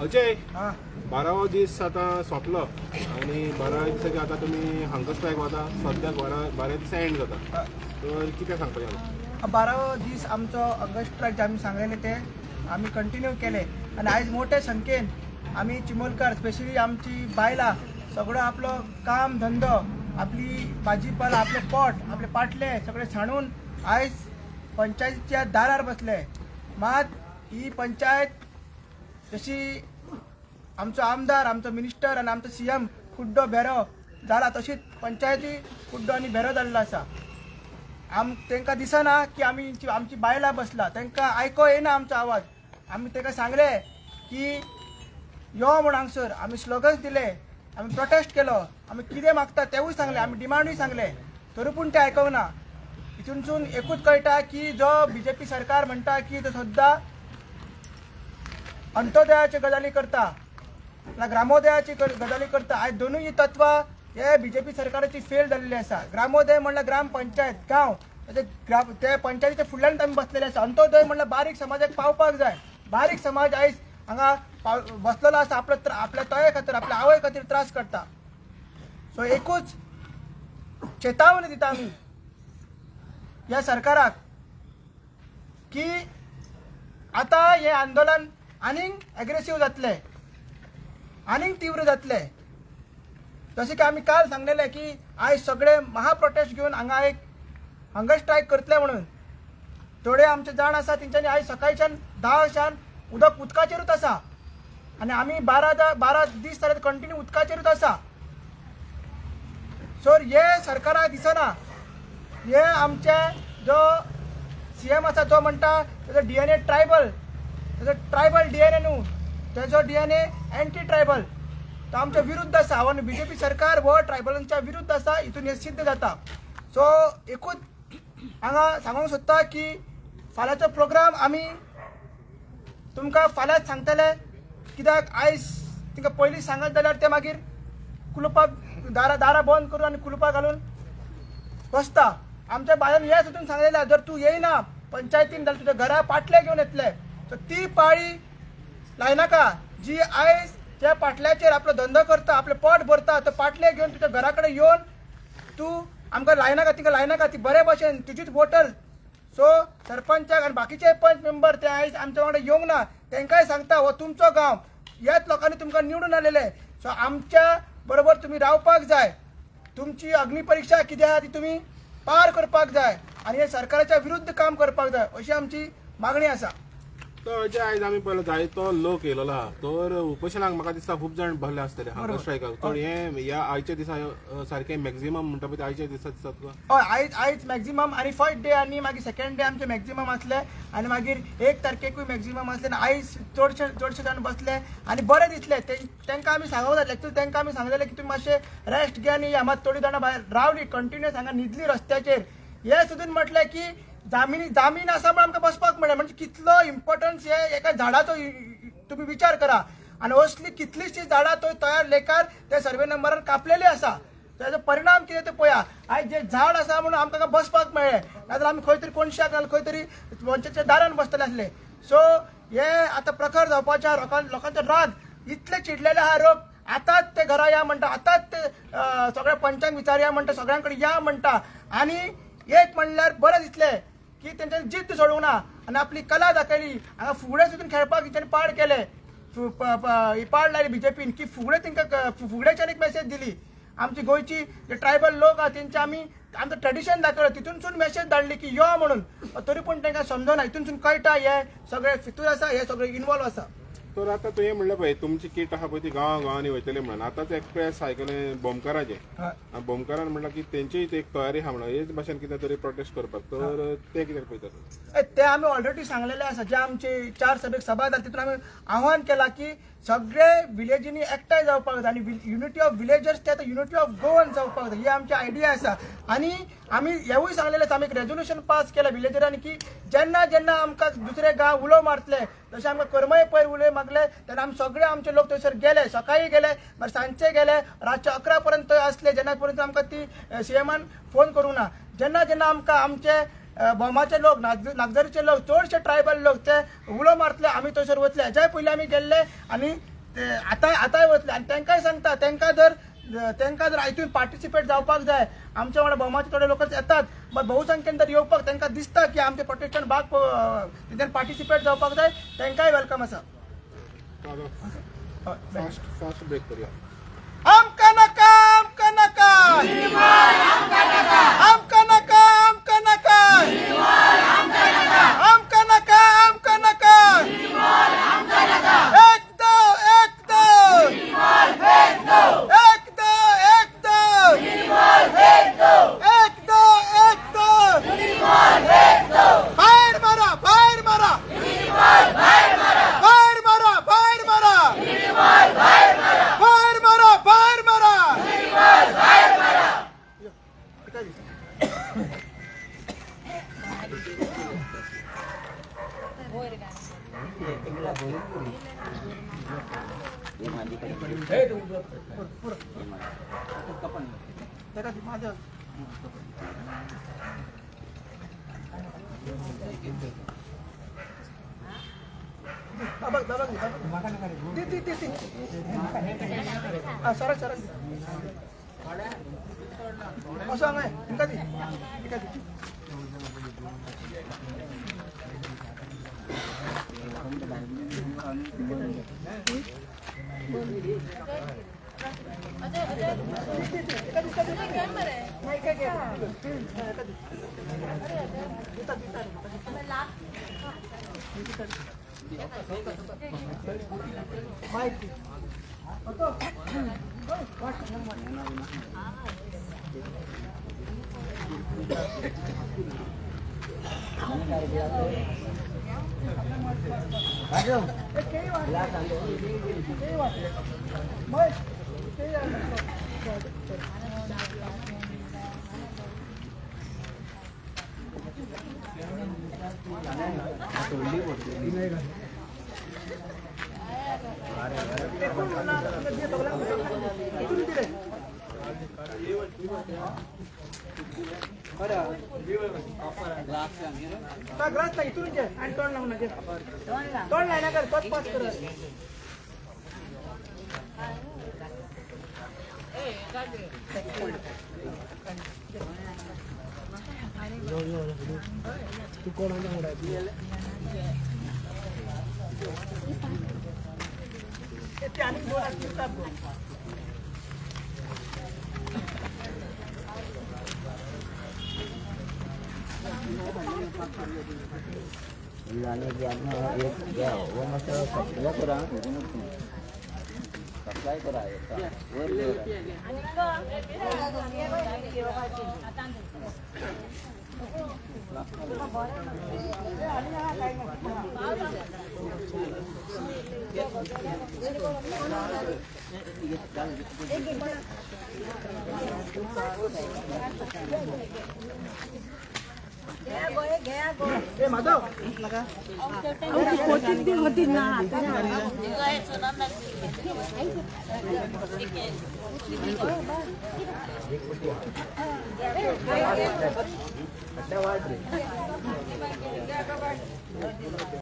अजय हां 12 दीस आता सोंपलो आणि 12 दिसांचे आता तुम्ही हांगा स्ट्रायक वता सद्याक 12 दिसा एंड जाता तर कितें सांगपाचें 12 दीस आमचो ऑगस्ट स्ट्रायक जे आमी सांगलेले ते आमी कंटिन्यू केले आणि आयज मोठे संख्येन आमी चिमोलकार स्पेशली आमची बायलां सगळो आपलो काम धंदो आपली भाजीपाला आपले पोट आपले पाटले सगळे छाणून आयज पंचायतीच्या दारार बसले मात ही पंचायत जशी आमचो आमदार आमचो मिनिस्टर आणि आमचो CM कुड्डो बेरो जाला तशीच पंचायती कुड्डो आणि बेरो जाल्लो आसा तांकां दिसना की आमची बायलां बसला तांकां आयको येना आमचो आवाज आमी तांकां सांगले की यो म्हूण हांगसर आमी स्लोगन्स दिले आमी प्रोटेस्ट केलो आमी कितें मागता तेवूय सांगले आमी डिमांडूय सांगले तरी पूण ते आयकूंक ना हितूनसून एकूच कळटा की जो BJP सरकार म्हणटा की तो सद्दां अंत्योदयाची गजाली करता ना ग्रामोदयाची गजाली करता आयज दोनूय तत्वां हे BJP सरकाराची फेल जाल्ली आसा ग्रामोदय म्हणल्यार ग्रामपंचायत गांव ते पंचायतीच्या फुडल्यान आमी बसलेले आसा अंत्योदय म्हणल्यार बारीक समाजाक पावपाक जाय बारीक समाज आयज हांगा बसलेलो आसा आपल्या तये खातीर आपल्या आवय खातीर त्रास करता सो एकूच चेतावणी दिता आमी ह्या सरकाराक की आता हे आंदोलन आनीक एग्रेसीव जातले आनीक तीव्र जातले जशें की आमी काल सांगलेले की आयज सगळे महाप्रोटेस्ट घेवन हांगा एक हंगर स्ट्रायक करतले म्हणून थोडे आमचे जाण आसा तेंच्यांनी आयज सकाळच्यान 10 अशान उदकाचेरूच आसा आनी आमी 12 दीस जाले कंटिन्यू उदकाचेरूच आसा सो हे सरकाराक दिसना हे आमचे जो CM आसा तो म्हणटा तेजो DNA ट्रायबल तेजो ट्रायबल DNA न्हू तेजो DNA एंटी ट्रायबल तो आमच्या विरुद्ध आसा आणि BJP सरकार हो ट्रायबलांच्या विरुद्ध आसा हितून हे सिद्ध जाता सो एकूच हांगा सांगूंक सोदता की फाल्यांचो प्रोग्राम आमी तुमकां फाल्यांच सांगतले कित्याक आयज तिंका पयलीं सांगत जाल्यार ते मागीर कुलुपाक दारां बंद करून आनी कुलुपां घालून बसता आमच्या बायलांनी हे सुद्दां सांगलेलें जर तूं येयना पंचायतीन जाल्यार तुज्या घरा पाटले घेवन येतले सो ती पाळी लायनाका जी आयज त्या पाटल्याचेर आपलो धंदो करता आपले पोट भरता तो पाटले घेवन तुज्या घरा कडेन येवन तूं आमकां लायनाका तिका लायनाका ती बरे भशेन तुजीच वोटर सो सरपंचाक आनी बाकीचे पंच मेंबर ते आयज आमच्या वांगडा येवंक ना तांकांय सांगता हो तुमचो गांव ह्याच लोकांनी तुमकां निवडून आलेले सो आमच्या बरोबर तुमी रावपाक जाय तुमची अग्निपरीक्षा कितें आहा ती तुमी पार करपाक जाय आनी हे सरकाराच्या विरुद्ध काम करपाक जाय अशी आमची मागणी आसा तर अजय आयज आमी पळयलो जायतो लोक येयलो आहा तर उपोशनाक म्हाका दिसता खूब जाण भरले आसतले हांगा स्ट्रायकाक तर हे ह्या आयच्या दिसा सारखे मॅक्झिमम म्हणटा पळय आयच्या दिसा दिसता तुका हय आयज मॅक्झिमम आनी फर्स्ट डे आनी मागीर सेकंड डे आमचे मॅक्झिमम आसले आनी मागीर 1 तारखेकूय मॅक्झिमम आसले आनी आयज चडशे जाण बसले आनी बरें दिसले तांकां आमी सांगूंक जाय एक्चुअली तांकां आमी सांगलेलें की तुमी मातशे रेस्ट घे आनी मात थोडीं जाणां भायर रावली कंटिन्युअस हांगा न्हिदली रस्त्याचेर हे सुद्दां म्हटलें की जामीन आसा म्हण आमकां बसपाक मेळ्ळें म्हणजे कितलो इम्पॉर्टन्स हे एका झाडाचो तुमी विचार करा आनी असली कितलीशीं झाडां थंय तयार लेकार ते सर्वे नंबरान कापलेली आसा ताजो परिणाम कितें ते पळया आयज जे झाड आसा म्हणून आमकां बसपाक मेळ्ळें नाजाल्यार आमी खंय तरी कोणशाक नाजाल्यार खंय तरी पंचायतीच्या दारान बसतले आसले सो हे आतां प्रखर जावपाच्या लोकांचो राग इतले चिडलेले आहा लोक आतांच ते घरा या म्हणटा आतांच ते सगळ्या पंचांक विचारया म्हणटा सगळ्यां कडेन या म्हणटा आनी एक म्हणल्यार बरें दिसलें की तेंच्यांनी जिद्द सोडूंक ना आनी आपली कला दाखयली हांगा फुगडे सुद्दां खेळपाक तेंच्यांनी पाड केले पाड लायली BJPन की फुगडे तांकां फुगड्याच्यान एक मेसेज दिली आमची गोंयची जे ट्रायबल लोक आहा तेंचे आमी आमचो ट्रेडिशन दाखयलो तितूनसून मेसेज धाडली की यो म्हणून तरी पूण तांकां समजना हितूनसून कळटा हे सगळे फितूर आसा हे सगळे इनवॉल्व आसा तर आता तुवें म्हणलें पळय तुमची किट आहा पळय ती गांवांनी वयतले म्हणून आतांच एक्सप्रेस आयकलें बोमकाराचे बोमकारान म्हणलां की तेंचीय एक तयारी आहा म्हणून हेच भाशेन कितें तरी प्रोटेस्ट करपाक तर ते कितें पळयतात ते आमी ऑलरेडी सांगलेले आसा जे आमचे 4 सभेक सभा जाता तितून आमी आव्हान केलां की सगळे विलेजींनी एकठांय जावपाक जाय आनी युनिटी ऑफ विलेजर्स ते आतां युनिटी ऑफ गोवन जावपाक जाय ही आमची आयडिया आसा आनी आमी हेवूय सांगलेलें आसा आमी एक रेजोल्युशन पास केलां विलेजरांनी की जेन्ना जेन्ना आमकां दुसरे गांव उलो मारतले जशें आमकां करमय पयर उलय मागले तेन्ना आमी सगळे आमचे लोक थंयसर गेले सकाळी गेले मागीर सांजचे गेले रातचे 11 पर्यंत थंय आसले जेन्ना पर्यंत आमकां ती CMन फोन करूं ना जेन्ना जेन्ना आमकां आमचे बोमाचे लोक नागझरीचे लोक चडशे ट्रायबल लोक ते उलो मारतले आमी थंयसर वतले हेच्याय पयलीं आमी गेल्ले आनी ते आतांय वतले आनी तांकांय सांगता तांकां जर हितून पार्टिसिपेट जावपाक जाय आमच्या वांगडा बोमाचे थोडे लोक येतात बट बहुसंख्येन जर येवपाक तांकां दिसता की आमचे प्रोटेक्शन भाग तितून पार्टिसिपेट जावपाक जाय तांकांय वेलकम आसा फास्ट ब्रेक करूया आमकां नाका आमकां नाका आमकां नाका आमकां नाका आमकां नाका आमकां नाका एक दो बाहेर मारा बाहेर मारा बाहेर मारा बाहेर मारा सरक असं आहे ఇంకా ग्लास नाही इथून घे आणि तोंड लावून घे तोंड नाही ना कर तोच पास कर तू कोण आणि Bilangnya dia ya, वो मस्त सप्लाई करा, सप्लाई करा माधव होती ना